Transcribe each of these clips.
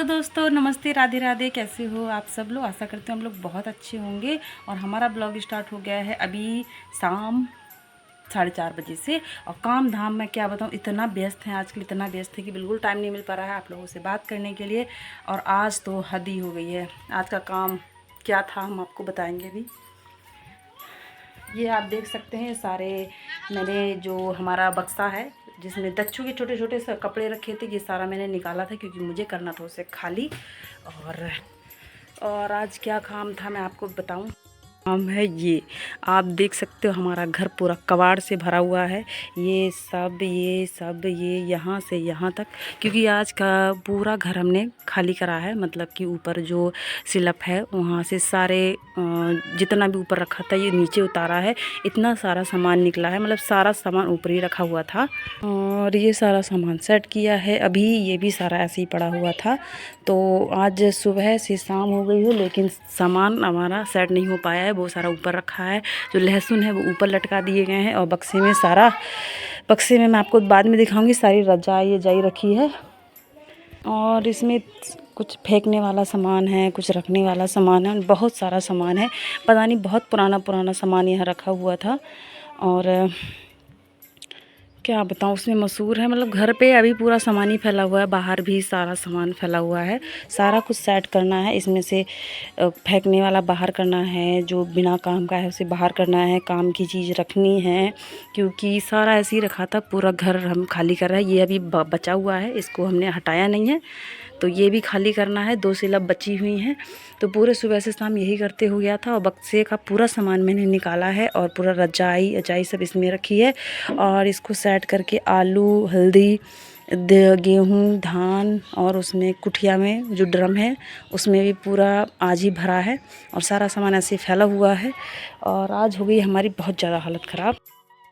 दोस्तों, नमस्ते, राधे राधे। कैसे हो आप सब लोग? आशा करते हैं हम लोग बहुत अच्छे होंगे। और हमारा ब्लॉग स्टार्ट हो गया है अभी शाम 4:30 बजे से। और काम धाम मैं क्या बताऊँ, इतना व्यस्त है आजकल, इतना व्यस्त है कि बिल्कुल टाइम नहीं मिल पा रहा है आप लोगों से बात करने के लिए। और आज तो हद ही हो गई है। आज का काम क्या था हम आपको बताएंगे अभी। ये आप देख सकते हैं सारे मैंने जो हमारा बक्सा है जिसमें दच्चू के छोटे छोटे से कपड़े रखे थे, ये सारा मैंने निकाला था क्योंकि मुझे करना था उसे खाली। और आज क्या काम था मैं आपको बताऊं। काम है ये, आप देख सकते हो हमारा घर पूरा कबाड़ से भरा हुआ है। ये सब ये यहाँ से यहाँ तक, क्योंकि आज का पूरा घर हमने खाली करा है। मतलब कि ऊपर जो सिलप है वहाँ से सारे जितना भी ऊपर रखा था ये नीचे उतारा है। इतना सारा सामान निकला है, मतलब सारा सामान ऊपर ही रखा हुआ था। और ये सारा सामान सेट किया है अभी, ये भी सारा ऐसे ही पड़ा हुआ था। तो आज सुबह से शाम हो गई है लेकिन सामान हमारा सेट नहीं हो पाया है। वो सारा ऊपर रखा है। जो लहसुन है वो ऊपर लटका दिए गए हैं। और बक्से में मैं आपको बाद में दिखाऊंगी। सारी रजाई रजाई रखी है और इसमें कुछ फेंकने वाला सामान है, कुछ रखने वाला सामान है, बहुत सारा सामान है। पता नहीं, बहुत पुराना पुराना सामान यहाँ रखा हुआ था। और क्या बताऊँ, उसमें मशहूर है। मतलब घर पे अभी पूरा सामान ही फैला हुआ है, बाहर भी सारा सामान फैला हुआ है। सारा कुछ सेट करना है। इसमें से फेंकने वाला बाहर करना है, जो बिना काम का है उसे बाहर करना है, काम की चीज़ रखनी है। क्योंकि सारा ऐसे ही रखा था, पूरा घर हम खाली कर रहे हैं। ये अभी बचा हुआ है, इसको हमने हटाया नहीं है, तो ये भी खाली करना है। 2 सिलब बची हुई हैं, तो पूरे सुबह से शाम यही करते हो गया था। और बक्से का पूरा सामान मैंने निकाला है और पूरा रजाई सब इसमें रखी है। और इसको सेट करके आलू, हल्दी, गेहूँ, धान और उसमें कुठिया में जो ड्रम है उसमें भी पूरा आज ही भरा है। और सारा सामान ऐसे फैला हुआ है। और आज हो गई हमारी बहुत ज़्यादा हालत ख़राब।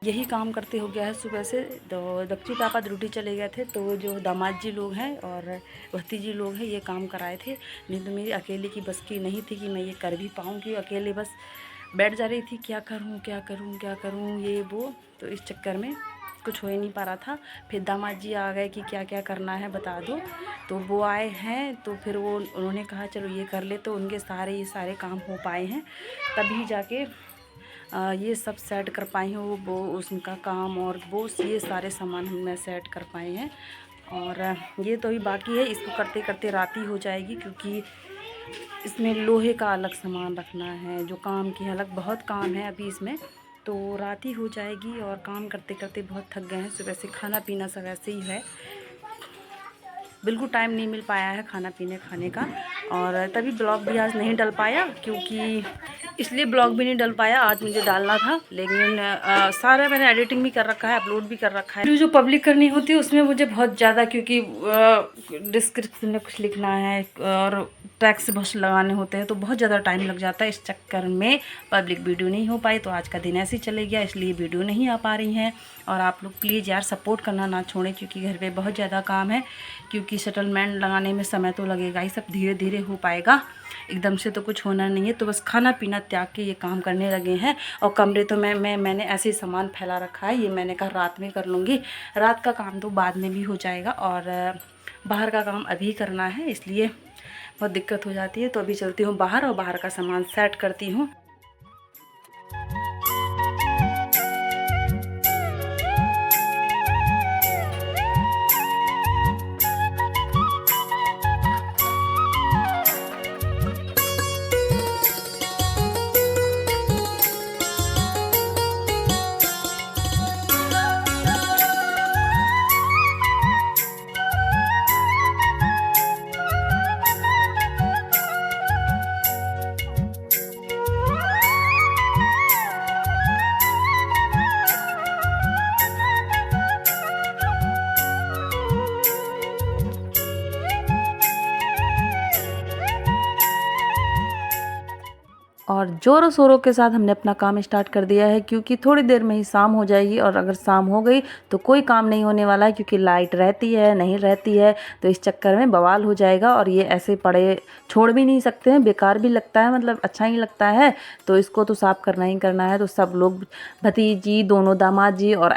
यही काम करते हो गया है सुबह से। तो दक्षी पापा ड्यूटी चले गए थे, तो जो दामाद जी लोग हैं और भतीजी लोग हैं ये काम कराए थे। नहीं तो मेरी अकेले की बस की नहीं थी कि मैं ये कर भी पाऊँगी। अकेले बस बैठ जा रही थी, क्या करूँ ये वो। तो इस चक्कर में कुछ हो ही नहीं पा रहा था। फिर दामाद जी आ गए कि क्या क्या करना है बता दो। तो वो आए हैं, तो फिर उन्होंने कहा चलो ये कर ले। तो उनके ये सारे काम हो पाए हैं, तभी जाके ये सब सेट कर पाई हूँ। वो उनका काम और वो ये सारे सामान मैं सेट कर पाए हैं। और ये तो ही बाकी है, इसको करते करते रात ही हो जाएगी। क्योंकि इसमें लोहे का अलग सामान रखना है, जो काम की अलग, बहुत काम है अभी इसमें। तो रात ही हो जाएगी। और काम करते करते बहुत थक गए हैं। सुबह से खाना पीना सब ऐसे ही है, बिल्कुल टाइम नहीं मिल पाया है खाने का। और तभी ब्लॉग भी आज नहीं डल पाया, क्योंकि इसलिए ब्लॉग भी नहीं डल पाया। आज मुझे डालना था, लेकिन सारा मैंने एडिटिंग भी कर रखा है, अपलोड भी कर रखा है। जो पब्लिक करनी होती है उसमें मुझे बहुत ज़्यादा, क्योंकि डिस्क्रिप्शन में कुछ लिखना है और टैक्स बहुत लगाने होते हैं, तो बहुत ज़्यादा टाइम लग जाता है। इस चक्कर में पब्लिक वीडियो नहीं हो पाई। तो आज का दिन ऐसे ही चले गया, इसलिए वीडियो नहीं आ पा रही हैं। और आप लोग प्लीज़ यार सपोर्ट करना ना छोड़ें, क्योंकि घर पे बहुत ज़्यादा काम है। क्योंकि सेटलमेंट लगाने में समय तो लगेगा ही, सब धीरे धीरे हो पाएगा, एकदम से तो कुछ होना नहीं है। तो बस खाना पीना त्याग के ये काम करने लगे हैं। और कमरे तो मैंने ऐसे सामान फैला रखा है, ये मैंने कहा रात में कर लूँगी। रात का काम तो बाद में भी हो जाएगा, और बाहर का काम अभी करना है, इसलिए बहुत दिक्कत हो जाती है। तो अभी चलती हूँ बाहर और बाहर का सामान सेट करती हूँ। और ज़ोरों शोरों के साथ हमने अपना काम स्टार्ट कर दिया है, क्योंकि थोड़ी देर में ही शाम हो जाएगी। और अगर शाम हो गई तो कोई काम नहीं होने वाला है, क्योंकि लाइट रहती है नहीं रहती है तो इस चक्कर में बवाल हो जाएगा। और ये ऐसे पड़े छोड़ भी नहीं सकते हैं, बेकार भी लगता है, मतलब अच्छा ही लगता है। तो इसको तो साफ़ करना ही करना है। तो सब लोग, भतीजी, दोनों दामाद जी और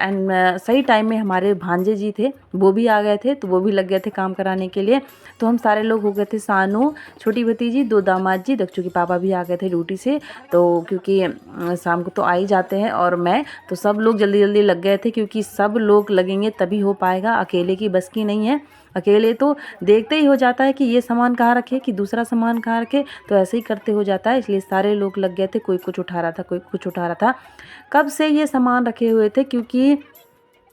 सही टाइम में हमारे भांजे जी थे, वो भी आ गए थे, तो वो भी लग गए थे काम कराने के लिए। तो हम सारे लोग हो गए थे, सानू, छोटी भतीजी, दो दामाद जी, दक्षु के पापा भी आ गए थे ड्यूटी से। तो क्योंकि शाम को तो आ ही जाते हैं, और मैं तो सब लोग जल्दी जल्दी लग गए थे, क्योंकि सब लोग लगेंगे तभी हो पाएगा, अकेले की बस की नहीं है। अकेले तो देखते ही हो जाता है कि ये सामान कहाँ रखे, कि दूसरा सामान कहाँ रखे, तो ऐसे ही करते हो जाता है। इसलिए सारे लोग लग गए थे, कोई कुछ उठा रहा था, कोई कुछ उठा रहा था। कब से ये सामान रखे हुए थे, क्योंकि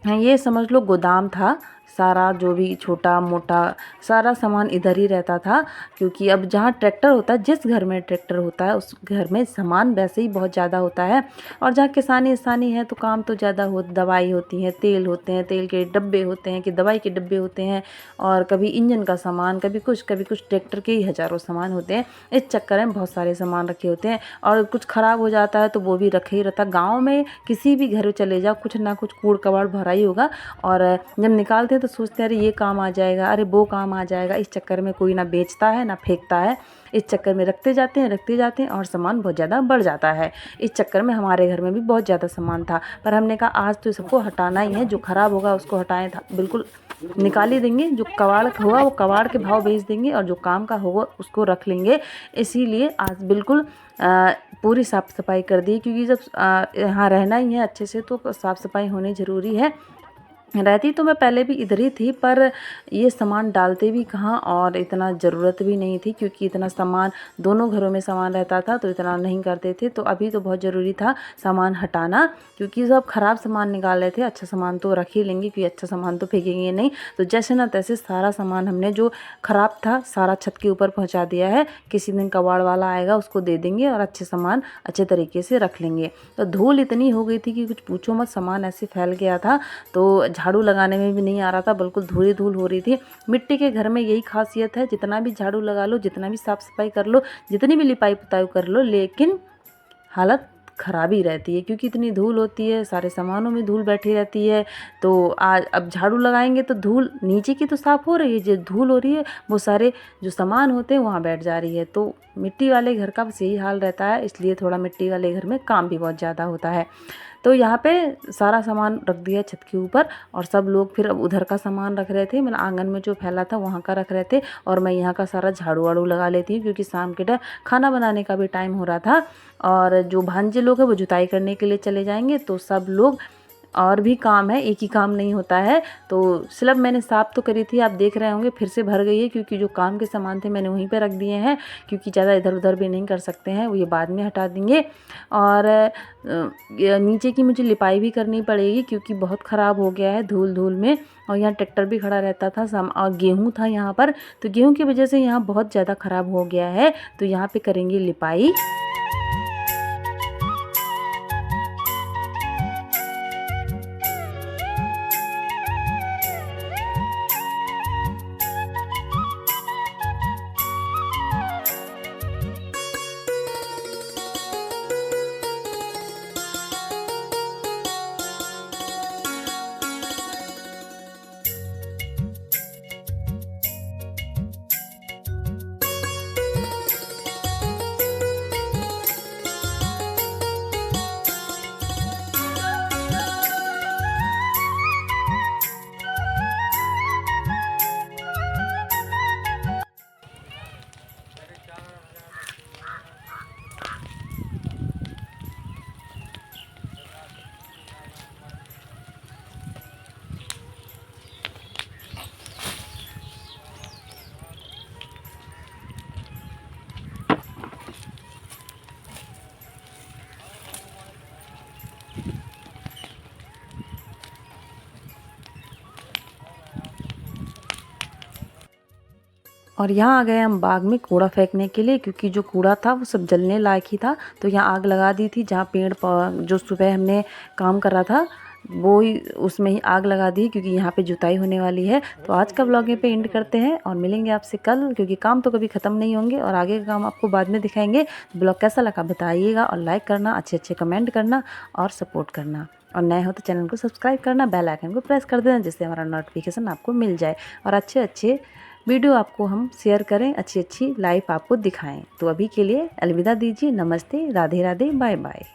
ये समझ लो गोदाम था, सारा जो भी छोटा मोटा सारा सामान इधर ही रहता था। क्योंकि अब जहाँ ट्रैक्टर होता है, जिस घर में ट्रैक्टर होता है उस घर में सामान वैसे ही बहुत ज़्यादा होता है। और जहाँ किसानी है तो काम तो ज़्यादा हो, दवाई होती है, तेल होते हैं, तेल के डब्बे होते हैं, कि दवाई के डब्बे होते हैं, और कभी इंजन का सामान, कभी कुछ ट्रैक्टर के ही हज़ारों सामान होते हैं। इस चक्कर में बहुत सारे सामान रखे होते हैं, और कुछ ख़राब हो जाता है तो वो भी रखे ही रहता। गाँव में किसी भी घर में चले जाओ, कुछ ना कुछ कूड़ कबाड़ भरा ही होगा। और जब निकालते हैं तो सोचते हैं अरे ये काम आ जाएगा, अरे वो काम आ जाएगा। इस चक्कर में कोई ना बेचता है ना फेंकता है, इस चक्कर में रखते जाते हैं और सामान बहुत ज़्यादा बढ़ जाता है। इस चक्कर में हमारे घर में भी बहुत ज़्यादा सामान था, पर हमने कहा आज तो सबको हटाना ही है, जो ख़राब होगा उसको हटाएं, था बिल्कुल निकाल ही देंगे। जो कबाड़ होगा वो कबाड़ के भाव बेच देंगे, और जो काम का होगा उसको रख लेंगे। इसीलिए आज बिल्कुल पूरी साफ़ सफाई कर दी, क्योंकि जब यहाँ रहना ही है अच्छे से तो साफ़ सफाई होनी ज़रूरी है। रहती तो मैं पहले भी इधर ही थी, पर ये सामान डालते भी कहाँ, और इतना ज़रूरत भी नहीं थी, क्योंकि इतना सामान दोनों घरों में सामान रहता था तो इतना नहीं करते थे। तो अभी तो बहुत ज़रूरी था सामान हटाना, क्योंकि सब ख़राब सामान निकाल रहे थे, अच्छा सामान तो रख ही लेंगे, क्योंकि अच्छा सामान तो फेंकेंगे नहीं। तो जैसे ना तैसे सारा सामान हमने जो ख़राब था सारा छत के ऊपर पहुँचा दिया है। किसी दिन कबाड़ वाला आएगा उसको दे देंगे, और अच्छे सामान अच्छे तरीके से रख लेंगे। तो धूल इतनी हो गई थी कि कुछ पूछो मत, सामान ऐसे फैल गया था, तो झाड़ू लगाने में भी नहीं आ रहा था, बिल्कुल धूल धूल हो रही थी। मिट्टी के घर में यही खासियत है, जितना भी झाड़ू लगा लो, जितना भी साफ़ सफाई कर लो, जितनी भी लिपाई पुताई कर लो, लेकिन हालत ख़राब ही रहती है, क्योंकि इतनी धूल होती है, सारे सामानों में धूल बैठी रहती है। तो आज अब झाड़ू लगाएंगे तो धूल नीचे की तो साफ़ हो रही है, जो धूल हो रही है वो सारे जो सामान होते हैं वहाँ बैठ जा रही है। तो मिट्टी वाले घर का बस यही हाल रहता है, इसलिए थोड़ा मिट्टी वाले घर में काम भी बहुत ज़्यादा होता है। तो यहाँ पे सारा सामान रख दिया छत के ऊपर, और सब लोग फिर अब उधर का सामान रख रहे थे, मतलब आंगन में जो फैला था वहाँ का रख रहे थे, और मैं यहाँ का सारा झाड़ू वाड़ू लगा लेती हूँ, क्योंकि शाम के टाइम खाना बनाने का भी टाइम हो रहा था। और जो भांजे लोग हैं वो जुताई करने के लिए चले जाएंगे, तो सब लोग, और भी काम है, एक ही काम नहीं होता है। तो स्लैब मैंने साफ़ तो करी थी, आप देख रहे होंगे फिर से भर गई है, क्योंकि जो काम के सामान थे मैंने वहीं पे रख दिए हैं, क्योंकि ज़्यादा इधर उधर भी नहीं कर सकते हैं, वो ये बाद में हटा देंगे। और नीचे की मुझे लिपाई भी करनी पड़ेगी, क्योंकि बहुत ख़राब हो गया है धूल धूल में। और यहाँ ट्रैक्टर भी खड़ा रहता था, और गेहूँ था यहाँ पर, तो गेहूँ की वजह से यहाँ बहुत ज़्यादा ख़राब हो गया है। तो यहाँ पर करेंगे लिपाई। और यहाँ आ गए हम बाग में कूड़ा फेंकने के लिए, क्योंकि जो कूड़ा था वो सब जलने लायक ही था। तो यहाँ आग लगा दी थी, जहाँ पेड़ जो सुबह हमने काम करा था, वो ही उसमें ही आग लगा दी क्योंकि यहाँ पे जुताई होने वाली है। तो आज का ब्लॉग यहाँ पे एंड करते हैं और मिलेंगे आपसे कल, क्योंकि काम तो कभी ख़त्म नहीं होंगे और आगे का काम आपको बाद में दिखाएंगे। ब्लॉग कैसा लगा बताइएगा और लाइक करना, अच्छे अच्छे कमेंट करना और सपोर्ट करना। और नए हो तो चैनल को सब्सक्राइब करना, बेल आइकन को प्रेस कर देना जिससे हमारा नोटिफिकेशन आपको मिल जाए और अच्छे अच्छे वीडियो आपको हम शेयर करें, अच्छी अच्छी लाइफ आपको दिखाएं। तो अभी के लिए अलविदा दीजिए। नमस्ते, राधे राधे, बाय बाय।